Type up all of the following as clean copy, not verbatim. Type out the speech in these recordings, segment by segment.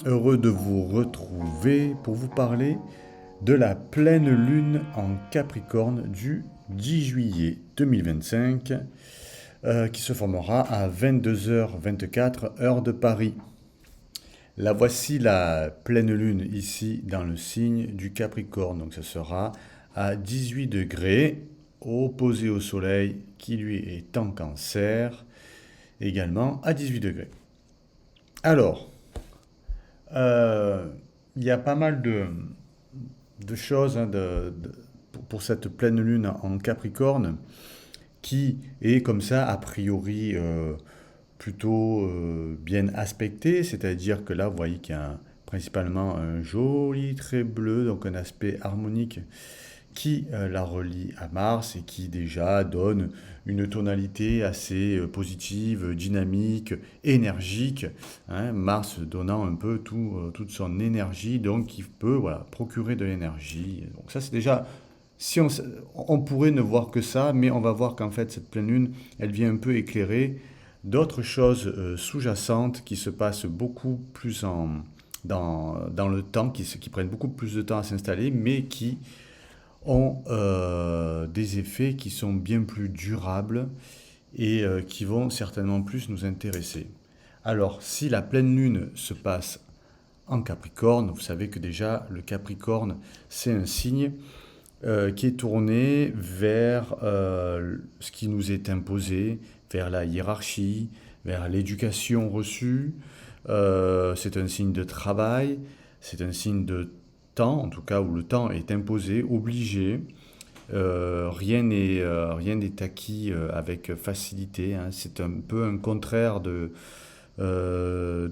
heureux de vous retrouver pour vous parler de la pleine lune en Capricorne du 10 juillet 2025 qui se formera à 22h24 heure de Paris. La voici la pleine lune ici dans le signe du Capricorne, donc ce sera à 18 degrés opposé au soleil qui lui est en Cancer également à 18 degrés. Alors, Euh, il y a pas mal de choses hein, pour cette pleine lune en Capricorne qui est comme ça a priori plutôt bien aspectée, c'est-à-dire que là vous voyez qu'il y a principalement un joli trait bleu, donc un aspect harmonique qui la relie à Mars et qui déjà donne une tonalité assez positive, dynamique, énergique, hein, Mars donnant un peu toute son énergie, donc qui peut voilà, procurer de l'énergie. Donc ça c'est déjà, si on pourrait ne voir que ça, mais on va voir qu'en fait cette pleine lune, elle vient un peu éclairer d'autres choses sous-jacentes qui se passent beaucoup plus dans le temps, qui prennent beaucoup plus de temps à s'installer, mais qui ont des effets qui sont bien plus durables et qui vont certainement plus nous intéresser. Alors, si la pleine lune se passe en Capricorne, vous savez que déjà le Capricorne, c'est un signe qui est tourné vers ce qui nous est imposé, vers la hiérarchie, vers l'éducation reçue. C'est un signe de travail, c'est un signe de temps, en tout cas où le temps est imposé, obligé. Rien n'est acquis avec facilité, hein. C'est un peu un contraire de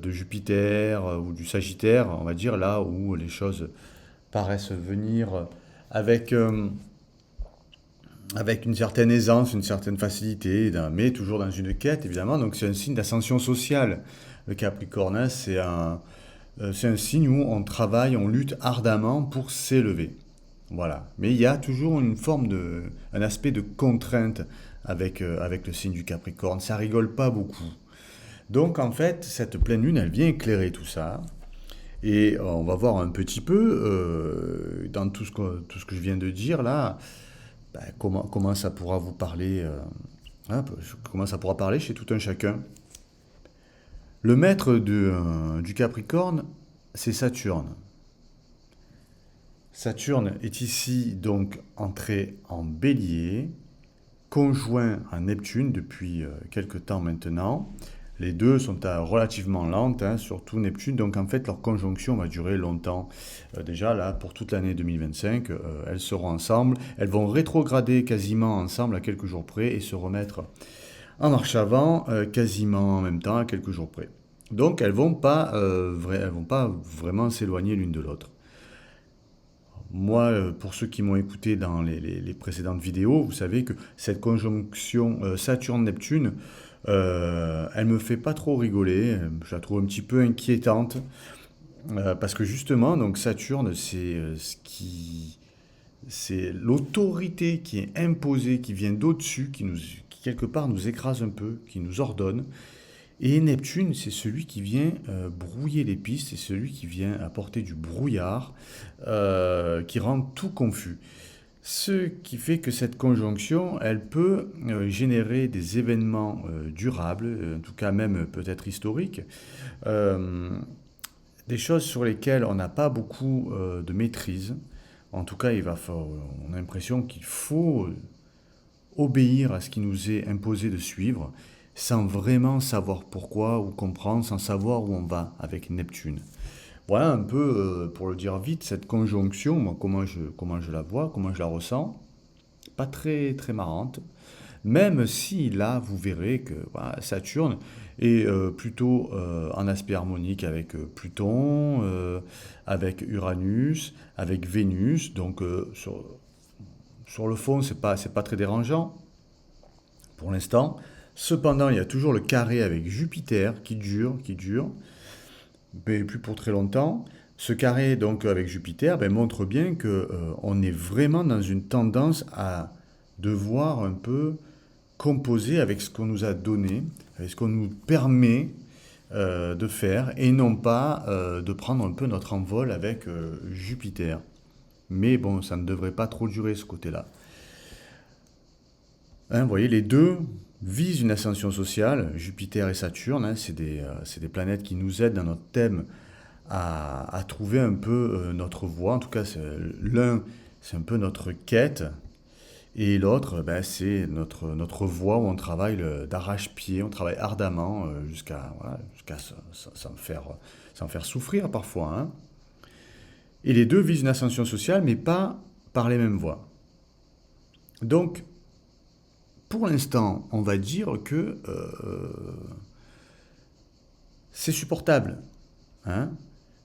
Jupiter ou du Sagittaire, on va dire, là où les choses paraissent venir avec, euh, avec une certaine aisance, une certaine facilité, mais toujours dans une quête, évidemment. Donc c'est un signe d'ascension sociale. Le Capricorne, hein, c'est un signe où on travaille, on lutte ardemment pour s'élever. Voilà. Mais il y a toujours un aspect de contrainte avec le signe du Capricorne. Ça rigole pas beaucoup. Donc en fait, cette pleine lune, elle vient éclairer tout ça. Et on va voir un petit peu, dans tout ce que je viens de dire là, ben, comment ça pourra vous parler, hein, comment ça pourra parler chez tout un chacun. Le maître du Capricorne, c'est Saturne. Saturne est ici donc entré en bélier, conjoint à Neptune depuis quelque temps maintenant. Les deux sont relativement lentes, hein, surtout Neptune, donc en fait leur conjonction va durer longtemps. Déjà là, pour toute l'année 2025, elles seront ensemble, elles vont rétrograder quasiment ensemble à quelques jours près et se remettre en marche avant quasiment en même temps à quelques jours près. Donc elles vont pas vraiment s'éloigner l'une de l'autre. Moi, pour ceux qui m'ont écouté dans les précédentes vidéos, vous savez que cette conjonction Saturne-Neptune, elle me fait pas trop rigoler. Je la trouve un petit peu inquiétante parce que justement, donc Saturne, c'est l'autorité qui est imposée, qui vient d'au-dessus, qui quelque part nous écrase un peu, qui nous ordonne. Et Neptune, c'est celui qui vient brouiller les pistes, c'est celui qui vient apporter du brouillard, qui rend tout confus. Ce qui fait que cette conjonction, elle peut générer des événements durables, en tout cas même peut-être historiques, euh, des choses sur lesquelles on n'a pas beaucoup de maîtrise. En tout cas, on a l'impression qu'il faut obéir à ce qui nous est imposé de suivre, sans vraiment savoir pourquoi ou comprendre, sans savoir où on va avec Neptune. Voilà un peu, pour le dire vite, cette conjonction, moi, comment je la vois, comment je la ressens. Pas très, très marrante. Même si là, vous verrez que voilà, Saturne est plutôt en aspect harmonique avec Pluton, avec Uranus, avec Vénus. Donc sur le fond, c'est pas très dérangeant pour l'instant. Cependant, il y a toujours le carré avec Jupiter qui dure, mais plus pour très longtemps. Ce carré donc avec Jupiter ben, montre bien que on est vraiment dans une tendance à devoir un peu composer avec ce qu'on nous a donné, avec ce qu'on nous permet, de faire, et non pas de prendre un peu notre envol avec Jupiter. Mais bon, ça ne devrait pas trop durer ce côté-là. Hein, vous voyez, les deux visent une ascension sociale, Jupiter et Saturne, hein, c'est des planètes qui nous aident dans notre thème à trouver un peu notre voie. En tout cas, l'un, c'est un peu notre quête, et l'autre, ben, c'est notre voie où on travaille d'arrache-pied, on travaille ardemment jusqu'à s'en faire souffrir parfois, hein. Et les deux visent une ascension sociale, mais pas par les mêmes voies. Donc, pour l'instant, on va dire que c'est supportable, hein.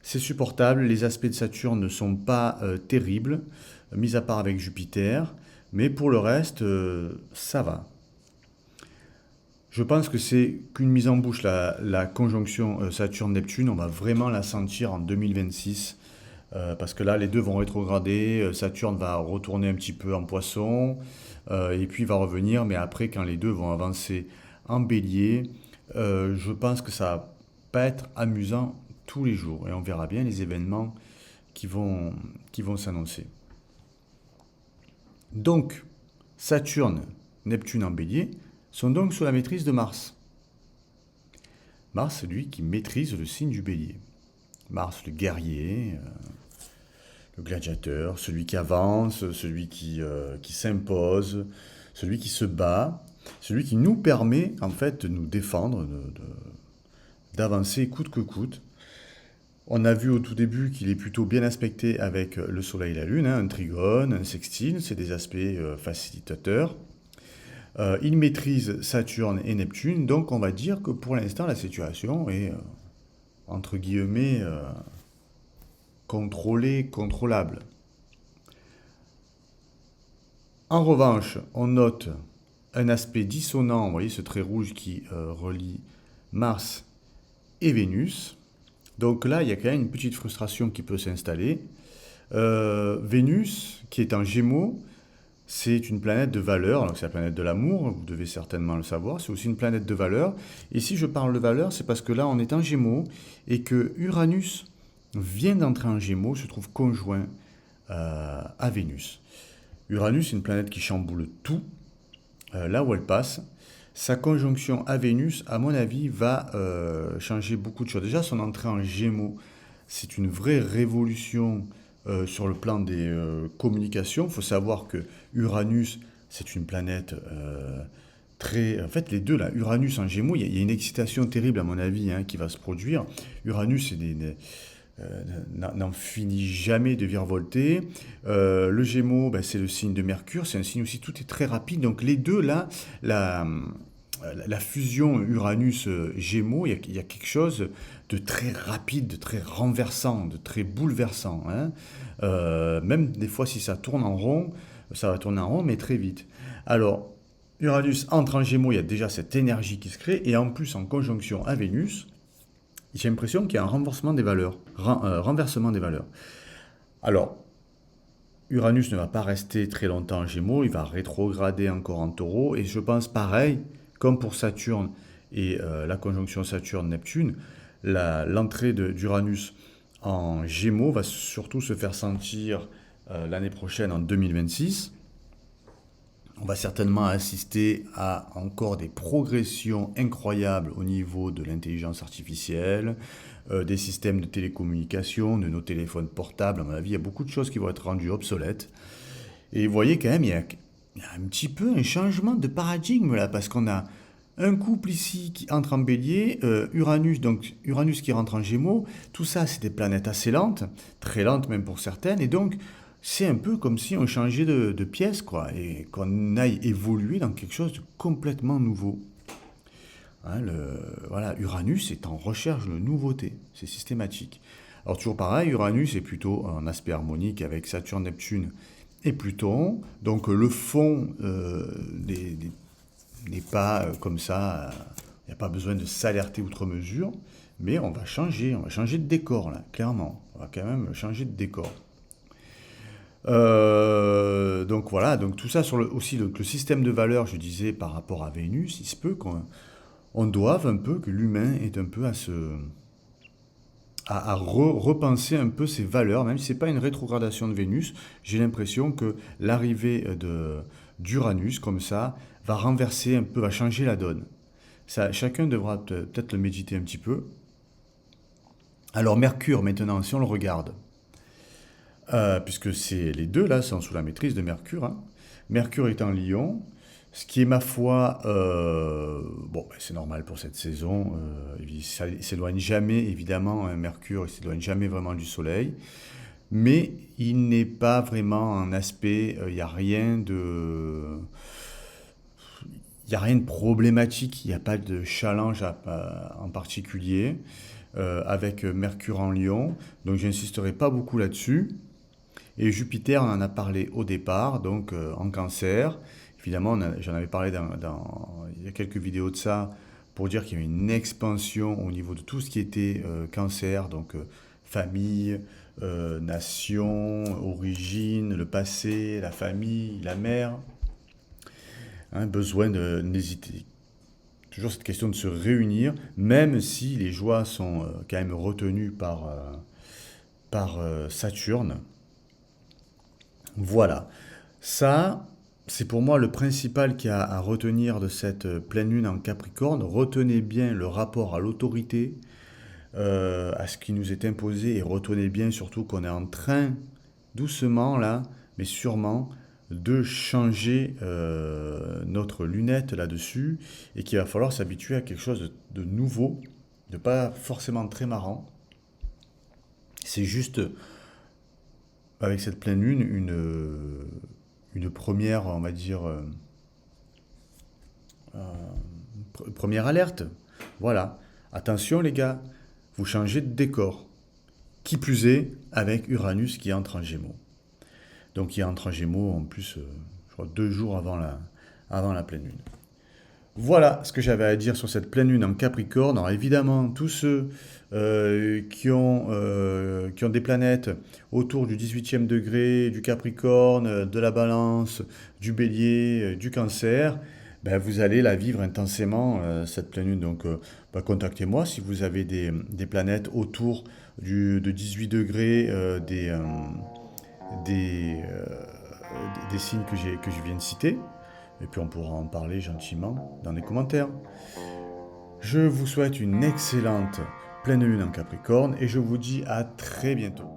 C'est supportable, les aspects de Saturne ne sont pas terribles, mis à part avec Jupiter, mais pour le reste, ça va. Je pense que c'est qu'une mise en bouche, la conjonction Saturne-Neptune, on va vraiment la sentir en 2026, parce que là, les deux vont rétrograder, Saturne va retourner un petit peu en Poisson, et puis il va revenir, mais après, quand les deux vont avancer en Bélier, je pense que ça va pas être amusant tous les jours, et on verra bien les événements qui qui vont s'annoncer. Donc, Saturne, Neptune en Bélier, sont donc sous la maîtrise de Mars. Mars, c'est lui qui maîtrise le signe du Bélier. Mars, le guerrier, le gladiateur, celui qui avance, celui qui s'impose, celui qui se bat, celui qui nous permet en fait de nous défendre, d'avancer coûte que coûte. On a vu au tout début qu'il est plutôt bien aspecté avec le Soleil et la Lune, hein, un trigone, un sextile, c'est des aspects facilitateurs. Il maîtrise Saturne et Neptune, donc on va dire que pour l'instant la situation est entre guillemets contrôlée, contrôlable. En revanche, on note un aspect dissonant, vous voyez ce trait rouge qui relie Mars et Vénus. Donc là, il y a quand même une petite frustration qui peut s'installer. Vénus, qui est en Gémeaux, c'est une planète de valeur, alors c'est la planète de l'amour, vous devez certainement le savoir, c'est aussi une planète de valeur. Et si je parle de valeur, c'est parce que là on est en Gémeaux et que Uranus vient d'entrer en Gémeaux, se trouve conjoint à Vénus. Uranus, c'est une planète qui chamboule tout, là où elle passe. Sa conjonction à Vénus, à mon avis, va changer beaucoup de choses. Déjà, son entrée en Gémeaux, c'est une vraie révolution sur le plan des communications. Il faut savoir que Uranus, c'est une planète très... En fait, les deux, là, Uranus en Gémeaux, il y a une excitation terrible, à mon avis, hein, qui va se produire. Uranus n'en finit jamais de virevolter. Le Gémeaux, ben, c'est le signe de Mercure, c'est un signe aussi, tout est très rapide. Donc les deux, là, la fusion Uranus-Gémeaux, il y a quelque chose de très rapide, de très renversant, de très bouleversant, hein. Même des fois, si ça tourne en rond, ça va tourner en rond, mais très vite. Alors, Uranus entre en Gémeaux, il y a déjà cette énergie qui se crée, et en plus, en conjonction à Vénus, j'ai l'impression qu'il y a un renversement des valeurs. Renversement des valeurs. Alors, Uranus ne va pas rester très longtemps en Gémeaux, il va rétrograder encore en Taureau, et je pense pareil, comme pour Saturne et la conjonction Saturne-Neptune, l'entrée d'Uranus en Gémeaux va surtout se faire sentir l'année prochaine, en 2026. On va certainement assister à encore des progressions incroyables au niveau de l'intelligence artificielle, des systèmes de télécommunication, de nos téléphones portables. À mon avis, il y a beaucoup de choses qui vont être rendues obsolètes. Et vous voyez quand même, il y a un petit peu un changement de paradigme là, parce qu'on a un couple ici qui entre en Bélier, Uranus qui rentre en Gémeaux. Tout ça, c'est des planètes assez lentes, très lentes même pour certaines, et donc c'est un peu comme si on changeait de pièce, quoi, et qu'on aille évoluer dans quelque chose de complètement nouveau. Hein, voilà, Uranus est en recherche de nouveautés, c'est systématique. Alors toujours pareil, Uranus est plutôt en aspect harmonique avec Saturne, Neptune et Pluton, donc le fond n'est pas comme ça, il n'y a pas besoin de s'alerter outre mesure, mais on va changer de décor là, clairement, on va quand même changer de décor. Donc voilà, donc tout ça sur aussi le système de valeurs, je disais par rapport à Vénus, il se peut qu'on on doive un peu, que l'humain est un peu à repenser un peu ses valeurs, même si c'est pas une rétrogradation de Vénus. J'ai l'impression que l'arrivée d'Uranus, comme ça, va renverser un peu, va changer la donne. Ça, chacun devra peut-être le méditer un petit peu. Alors Mercure, maintenant, si on le regarde, puisque c'est les deux là sont sous la maîtrise de Mercure, hein. Mercure est en Lion, ce qui est ma foi, bon, ben, c'est normal pour cette saison. Il s'éloigne jamais, évidemment, hein, Mercure, il s'éloigne jamais vraiment du Soleil, mais il n'est pas vraiment en aspect, il y a rien de problématique, il n'y a pas de challenge en particulier avec Mercure en Lion, donc j'insisterai pas beaucoup là-dessus. Et Jupiter, on en a parlé au départ, donc en Cancer. Évidemment, j'en avais parlé il y a quelques vidéos de ça pour dire qu'il y avait une expansion au niveau de tout ce qui était Cancer, donc famille, nation, origine, le passé, la famille, la mère. Hein, besoin de n'hésiter. Toujours cette question de se réunir, même si les joies sont quand même retenues par Saturne. Voilà. Ça, c'est pour moi le principal qu'il y a à retenir de cette pleine lune en Capricorne. Retenez bien le rapport à l'autorité, à ce qui nous est imposé, et retenez bien surtout qu'on est en train, doucement là, mais sûrement, de changer notre lunette là-dessus, et qu'il va falloir s'habituer à quelque chose de nouveau, de pas forcément très marrant. C'est juste avec cette pleine lune une première, on va dire, première alerte. Voilà. Attention les gars, vous changez de décor. Qui plus est, avec Uranus qui entre en Gémeaux. Donc il entre en Gémeaux en plus, je crois, 2 jours avant la pleine lune. Voilà ce que j'avais à dire sur cette pleine lune en Capricorne. Alors évidemment, tous ceux qui ont des planètes autour du 18e degré, du Capricorne, de la Balance, du Bélier, du Cancer, ben, vous allez la vivre intensément, cette pleine lune. Donc ben, contactez-moi si vous avez des planètes autour de 18 degrés des, euh, des signes que je viens de citer. Et puis on pourra en parler gentiment dans les commentaires. Je vous souhaite une excellente pleine lune en Capricorne et je vous dis à très bientôt.